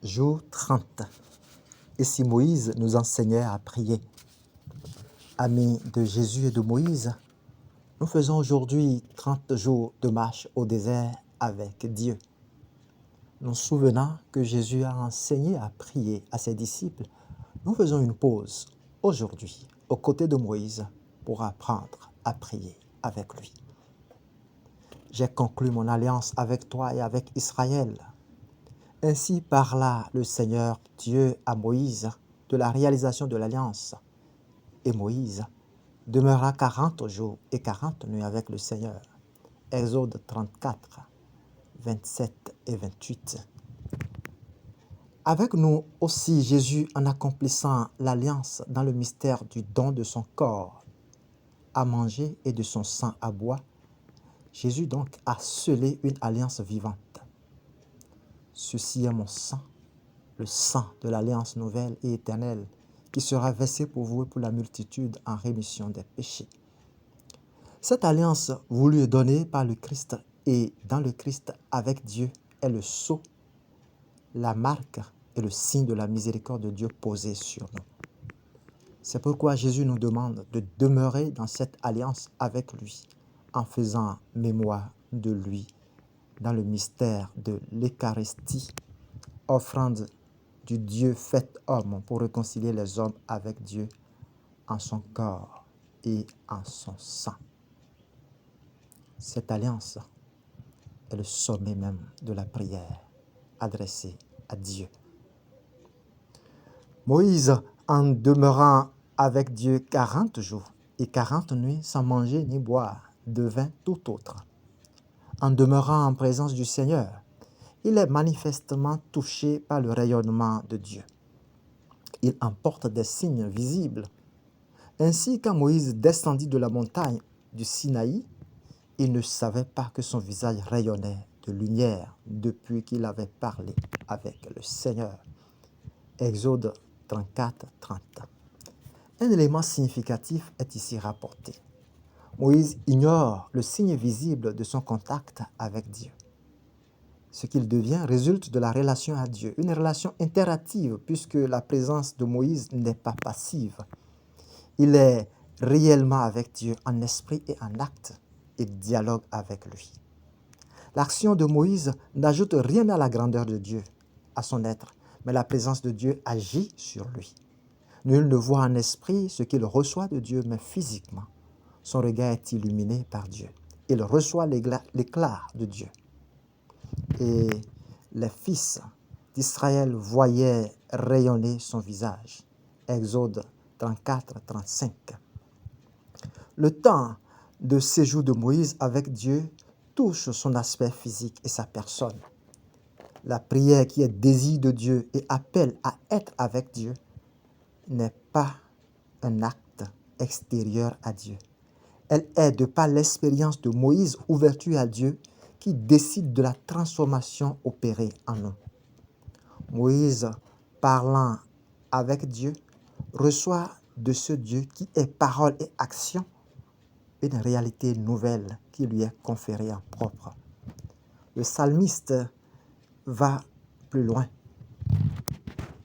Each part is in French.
Jour 30. Et si Moïse nous enseignait à prier? Amis de Jésus et de Moïse, nous faisons aujourd'hui 30 jours de marche au désert avec Dieu. Nous souvenant que Jésus a enseigné à prier à ses disciples, nous faisons une pause aujourd'hui aux côtés de Moïse pour apprendre à prier avec lui. J'ai conclu mon alliance avec toi et avec Israël. Ainsi parla le Seigneur Dieu à Moïse de la réalisation de l'alliance. Et Moïse demeura 40 jours et 40 nuits avec le Seigneur. Exode 34, 27 et 28. Avec nous aussi Jésus, en accomplissant l'alliance dans le mystère du don de son corps à manger et de son sang à boire, Jésus donc a scellé une alliance vivante. Ceci est mon sang, le sang de l'alliance nouvelle et éternelle, qui sera versé pour vous et pour la multitude en rémission des péchés. Cette alliance voulue et donnée par le Christ et dans le Christ avec Dieu est le sceau, la marque et le signe de la miséricorde de Dieu posé sur nous. C'est pourquoi Jésus nous demande de demeurer dans cette alliance avec lui, en faisant mémoire de lui dans le mystère de l'Eucharistie, offrande du Dieu fait homme pour réconcilier les hommes avec Dieu en son corps et en son sang. Cette alliance est le sommet même de la prière adressée à Dieu. Moïse, en demeurant avec Dieu 40 jours et 40 nuits sans manger ni boire de vin tout autre, en demeurant en présence du Seigneur, il est manifestement touché par le rayonnement de Dieu. Il emporte des signes visibles. Ainsi, quand Moïse descendit de la montagne du Sinaï, il ne savait pas que son visage rayonnait de lumière depuis qu'il avait parlé avec le Seigneur. Exode 34, 30. Un élément significatif est ici rapporté. Moïse ignore le signe visible de son contact avec Dieu. Ce qu'il devient résulte de la relation à Dieu, une relation interactive puisque la présence de Moïse n'est pas passive. Il est réellement avec Dieu en esprit et en acte et dialogue avec lui. L'action de Moïse n'ajoute rien à la grandeur de Dieu, à son être, mais la présence de Dieu agit sur lui. Nul ne voit en esprit ce qu'il reçoit de Dieu, mais physiquement. Son regard est illuminé par Dieu. Il reçoit l'éclat de Dieu. Et les fils d'Israël voyaient rayonner son visage. Exode 34, 35. Le temps de séjour de Moïse avec Dieu touche son aspect physique et sa personne. La prière qui est désir de Dieu et appelle à être avec Dieu n'est pas un acte extérieur à Dieu. Elle est, de par l'expérience de Moïse, ouverture à Dieu, qui décide de la transformation opérée en nous. Moïse, parlant avec Dieu, reçoit de ce Dieu qui est parole et action, une réalité nouvelle qui lui est conférée en propre. Le psalmiste va plus loin.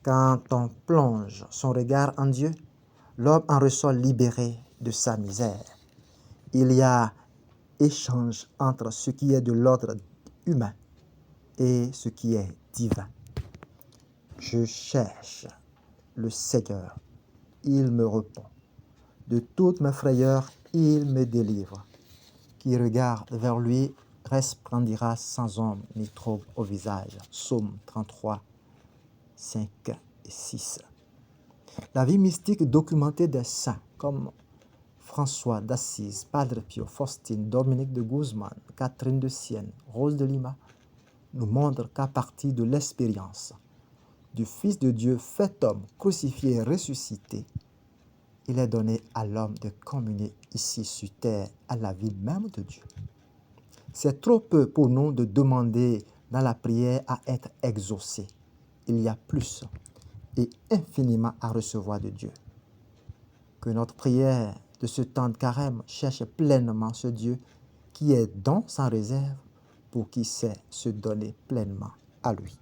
Quand on plonge son regard en Dieu, l'homme en ressort libéré de sa misère. Il y a échange entre ce qui est de l'ordre humain et ce qui est divin. Je cherche le Seigneur, il me répond. De toutes mes frayeurs, il me délivre. Qui regarde vers lui resplendira sans ombre ni trouble au visage. Psaume 33, 5 et 6. La vie mystique documentée des saints comme François d'Assise, Padre Pio, Faustine, Dominique de Guzman, Catherine de Sienne, Rose de Lima, nous montre qu'à partir de l'expérience du Fils de Dieu fait homme, crucifié et ressuscité, il est donné à l'homme de communier ici sur terre à la vie même de Dieu. C'est trop peu pour nous de demander dans la prière à être exaucé. Il y a plus et infiniment à recevoir de Dieu. Que notre prière de ce temps de carême cherche pleinement ce Dieu qui est don sans réserve pour qui sait se donner pleinement à lui.